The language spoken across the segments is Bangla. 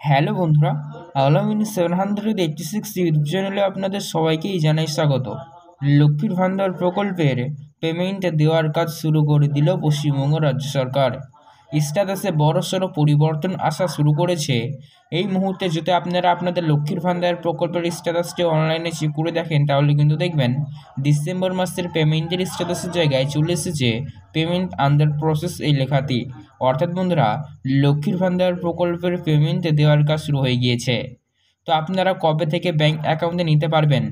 হ্যালো বন্ধুরা, আলামিন 786 ইউটিউব চ্যানেলে আপনাদের সবাইকেই জানাই স্বাগত। লক্ষ্মীর ভান্ডার প্রকল্পের পেমেন্ট দেওয়ার কাজ শুরু করে দিল পশ্চিমবঙ্গ রাজ্য সরকার। স্ট্যাটাসে বড়সড় পরিবর্তন আসা শুরু করেছে। এই মুহূর্তে যদি আপনারা আপনাদের লক্ষ্মীর ভান্ডার প্রকল্পের স্ট্যাটাসটি অনলাইনে চেক করে দেখেন, তাহলে কিন্তু দেখবেন ডিসেম্বর মাসের পেমেন্টের স্ট্যাটাসের জায়গায় চলে এসেছে পেমেন্ট আন্ডার প্রসেস এই লেখাটি। অর্থাৎ বন্ধুরা, লক্ষ্মীর ভান্ডার প্রকল্পের পেমেন্ট দেওয়ার কাজ শুরু হয়ে গিয়েছে। তো আপনারা কবে থেকে ব্যাংক অ্যাকাউন্টে নিতে পারবেন?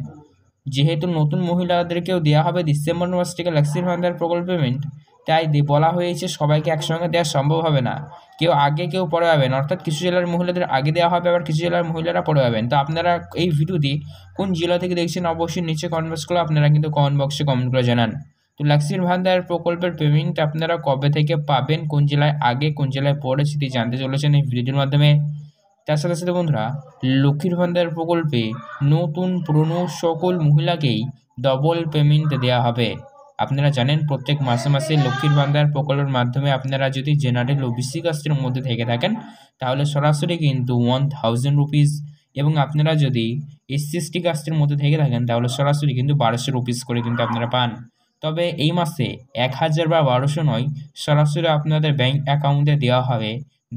যেহেতু নতুন মহিলাদেরকেও দেওয়া হবে ডিসেম্বর মাস থেকে লক্ষ্মীর ভান্ডার প্রকল্প পেমেন্ট, তাই বলা হয়েছে সবাইকে একসঙ্গে দেওয়া সম্ভব হবে না। কেউ আগে কেউ পরে পাবেন, অর্থাৎ কিছু জেলার মহিলাদের আগে দেওয়া হবে, আবার কিছু জেলার মহিলারা পরে পাবেন। তো আপনারা এই ভিডিওটি কোন জেলা থেকে দেখছেন অবশ্যই নিচে কমেন্ট বক্স করে আপনারা কিন্তু কমেন্ট বক্সে কমেন্ট করে জানান। তো লক্ষ্মীর ভান্ডার প্রকল্পের পেমেন্ট আপনারা কবে থেকে পাবেন, কোন জেলায় আগে কোন জেলায় পরে, সেটি জানতে চলেছেন এই ভিডিওটির মাধ্যমে। তার সাথে সাথে বন্ধুরা, লক্ষ্মীর ভান্ডার প্রকল্পে নতুন পুরনো সকল মহিলাকেই ডবল পেমেন্ট দেওয়া হবে। আপনারা জানেন প্রত্যেক মাসে মাসে লক্ষ্মীর ভান্ডার প্রকল্পের মাধ্যমে আপনারা যদি জেনারেল ওবিসি কাস্টের মধ্যে থেকে থাকেন, তাহলে সরাসরি কিন্তু 1000 রুপিস, এবং আপনারা যদি এসসি এসটি কাস্টের মধ্যে থেকে থাকেন, তাহলে সরাসরি কিন্তু 1200 রুপিস করে কিন্তু আপনারা পান। তবে এই মাসে 1000 বা 1200 নয়, সরাসরি আপনাদের ব্যাংক অ্যাকাউন্টে দেওয়া হবে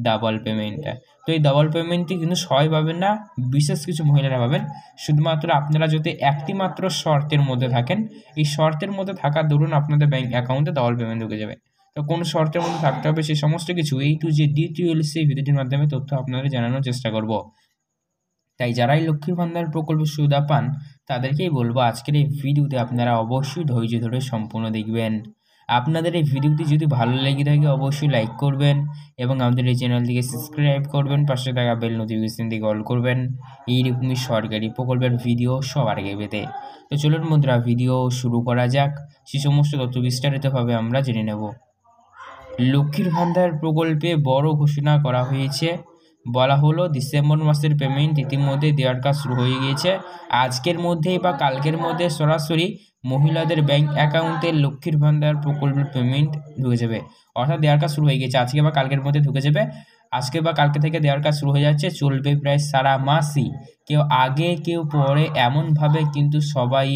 ডাবল পেমেন্ট। তো এই ডাবল পেমেন্টটি কিন্তু সবাই পাবেন না, বিশেষ কিছু মহিলারা পাবেন। শুধুমাত্র আপনারা যদি একটি মাত্র শর্তের মধ্যে থাকেন, এই শর্তের মধ্যে থাকার দরুন আপনাদের ব্যাংক অ্যাকাউন্টে ডাবল পেমেন্ট ঢুকে যাবে। তো কোন শর্তের মধ্যে থাকতে হবে সেই সমস্ত কিছু এই টু জেড ডিটেইলস এই ভিডিওটির মাধ্যমে তথ্য আপনাদের জানানোর চেষ্টা করব। তাই যারাই লক্ষ্মীর ভান্ডার প্রকল্পের সুবিধা পান, তাদেরকেই বলবো আজকের এই ভিডিওতে আপনারা অবশ্যই ধৈর্য ধরে সম্পূর্ণ দেখবেন। আপনাদের এই ভিডিওটি যদি ভালো লেগে থাকে অবশ্যই লাইক করবেন এবং আমাদের এই চ্যানেলটিকে সাবস্ক্রাইব করবেন, পাশে থাকা বেল নোটিফিকেশন দিয়ে অল করবেন এইরকমই সরকারি প্রকল্পের ভিডিও সবার আগে পেতে। তো চলুন বন্ধুরা, ভিডিও শুরু করা যাক। সে সমস্ত তথ্য বিস্তারিতভাবে আমরা জেনে নেব। লক্ষ্মীর ভান্ডার প্রকল্পে বড় ঘোষণা করা হয়েছে। বলা হলো ডিসেম্বর মাসের পেমেন্ট ইতিমধ্যে দেওয়ার কাজ শুরু হয়ে গিয়েছে। আজকের মধ্যেই বা কালকের মধ্যে সরাসরি মহিলাদের ব্যাংক অ্যাকাউন্টে লক্ষ্মীর ভান্ডার প্রকল্পের পেমেন্ট ঢুকে যাবে। অর্থাৎ দেওয়ার কাজ শুরু হয়ে গেছে, আজকে বা কালকের মধ্যে ঢুকে যাবে। আজকে বা কালকে থেকে দেওয়ার কাজ শুরু হয়ে যাচ্ছে, চলবে প্রায় সারা মাসই। কেউ আগে কেউ পরে এমনভাবে কিন্তু সবাই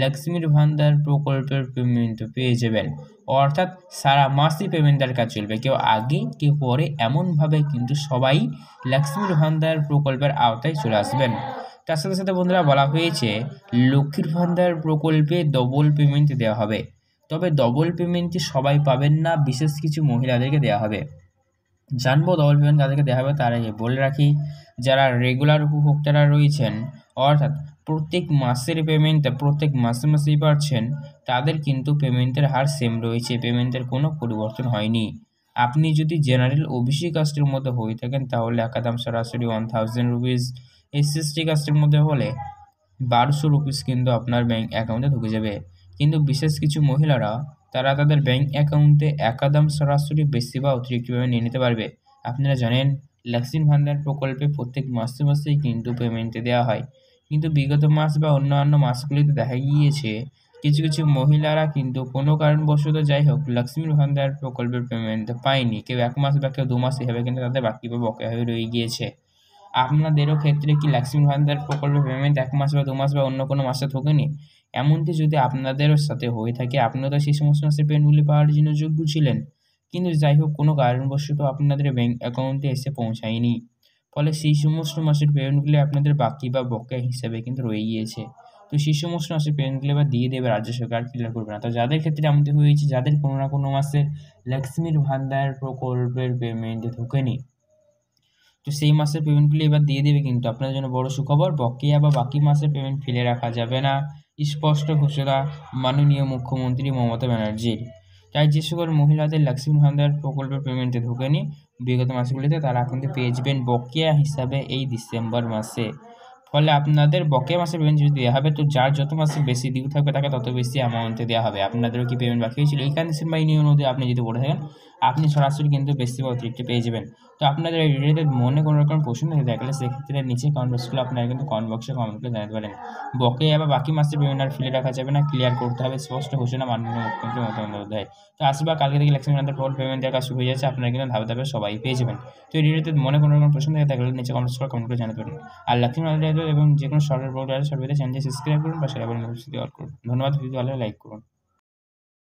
লক্ষ্মীর ভান্ডার প্রকল্পের পেমেন্ট পেয়ে যাবেন। অর্থাৎ সারা মাসই পেমেন্টের কাজ চলবে, কেউ আগে কেউ পরে এমনভাবে কিন্তু সবাই লক্ষ্মীর ভান্ডার প্রকল্পের আওতায় চলে আসবেন। তার সাথে সাথে বন্ধুরা, বলা হয়েছে লক্ষ্মীর ভান্ডার প্রকল্পে ডবল পেমেন্ট দেওয়া হবে। তবে ডবল পেমেন্টটি সবাই পাবেন না, বিশেষ কিছু মহিলাদেরকে দেওয়া হবে। জানবো ডবল পেমেন্ট কাদেরকে দেওয়া হবে, তার আগে বলে রাখি যারা রেগুলার উপভোক্তারা রয়েছেন, অর্থাৎ প্রত্যেক মাসের পেমেন্ট প্রত্যেক মাসে মাসেই পাচ্ছেন, তাদের কিন্তু পেমেন্টের হার সেম রয়েছে, পেমেন্টের কোনো পরিবর্তন হয়নি। আপনি যদি জেনারেল ওবিসি কাস্টের মধ্যে হয়ে থাকেন, তাহলে একাদাম সরাসরি 1000 রুপিস, এসসি এসটি কাস্টের মধ্যে হলে 1200 রুপিস কিন্তু আপনার ব্যাংক অ্যাকাউন্টে ঢুকে যাবে। কিন্তু বিশেষ কিছু মহিলারা তারা তাদের ব্যাংক অ্যাকাউন্টে একাদাম সরাসরি বেশি বা অতিরিক্তভাবে নিয়ে নিতে পারবে। আপনারা জানেন লক্ষ্মীর ভান্ডার প্রকল্পে প্রত্যেক মাসে মাসেই কিন্তু পেমেন্ট দেওয়া হয়, কিন্তু বিগত মাস বা অন্যান্য মাসগুলিতে দেখা গিয়েছে কিছু কিছু মহিলারা কিন্তু কোনো কারণবশত যাই হোক লক্ষ্মীর ভান্ডার প্রকল্পের পেমেন্ট পায়নি। কেউ 1 মাস বা কেউ 2 মাস এভাবে কিন্তু তাদের বাকি বা বকেয়া হয়ে রয়ে গিয়েছে। আপনাদেরও ক্ষেত্রে কি লক্ষ্মীর ভান্ডার প্রকল্পের পেমেন্ট 1 মাস বা 2 মাস বা অন্য কোনো মাসে ঢোকেনি? এমনটি যদি আপনাদেরও সাথে হয়ে থাকে, আপনিও তো সেই সমস্ত মাসের পেমেন্টগুলি পাওয়ার জন্য যোগ্য ছিলেন, কিন্তু যাই হোক কোনো কারণবশত আপনাদের ব্যাংক অ্যাকাউন্টে এসে পৌঁছায়নি। ফলে সেই সমস্ত মাসের পেমেন্টগুলি আপনাদের বাকি বা বকেয়া হিসেবে কিন্তু রয়ে গিয়েছে। তো সেই সমস্ত মাসের পেমেন্টগুলি এবার দিয়ে দেবে রাজ্য সরকার, ক্লিয়ার করবে না। তো যাদের ক্ষেত্রে এমনটি হয়েছে, যাদের কোনো না কোনো মাসে লক্ষ্মীর ভান্ডার প্রকল্পের পেমেন্ট ঢোকেনি, তো সেই মাসের পেমেন্টগুলি এবার দিয়ে দেবে। কিন্তু আপনাদের জন্য বড় সুখবর, বকেয়া বা বাকি মাসের পেমেন্ট ফেলে রাখা যাবে না, স্পষ্ট ঘোষণা মাননীয় মুখ্যমন্ত্রী মমতা ব্যানার্জির। তাই যে সকল মহিলাদের লক্ষ্মীর ভান্ডার প্রকল্পের পেমেন্টে ঢোকেনি বিগত মাসগুলিতে, তারা কিন্তু পেয়ে যাবেন বকেয়া হিসাবে এই ডিসেম্বর মাসে। ফলে আপনাদের বকেয়া মাসের পেমেন্ট যদি দেওয়া হবে, তো যার যত মাসে বেশি ডিউ থাকবে তাকে তত বেশি অ্যামাউন্টে দেওয়া হবে। আপনাদেরও কি পেমেন্ট বাকি হয়েছিল এই কন্ডিশন বা এই নিয়ম অনুযায়ী আপনি যদি পড়ে থাকেন, আপনি সরাসরি কিন্তু বেশি বা অতিরিক্ত পেয়ে যাবেন। তো তো আপনাদের এই ভিডিওতে মনে কোনো রকম প্রশ্ন থেকে থাকলে সেক্ষেত্রে নিচে কমেন্ট বক্সগুলো আপনারা কিন্তু কমেন্ট বক্সে কমেন্ট করে জানাতে পারেন। বকেয়া বা বাকি মাসের পেমেন্ট আর ফেলে রাখা যাবে না, ক্লিয়ার করতে হবে, স্পষ্ট ঘোষণা মাননীয় মুখ্যমন্ত্রী মমতা বন্দ্যোপাধ্যায়। তো আসবে কালকে থেকে ইলেকশন আপনাদের প্রকল্প পেমেন্ট দেওয়ার কাজ শুরু হয়ে যাচ্ছে, আপনারা কিন্তু ধাপে ধাপে সবাই পেয়ে যাবেন। তো এই ভিডিওতে মনে কোনো রকম প্রশ্ন থেকে থাকলে নিচে কমেন্ট করে কমেন্ট করে জানাতে পারেন। আর লক্ষ্মী ভান্ডার এবং যে কোনো সরকারি প্রকল্প আছে সর্বদা চ্যানেলটি সাবস্ক্রাইব করুন বা শেয়ার করুন, অল করুন। ধন্যবাদ, ভিডিও ভালো লাইক করুন।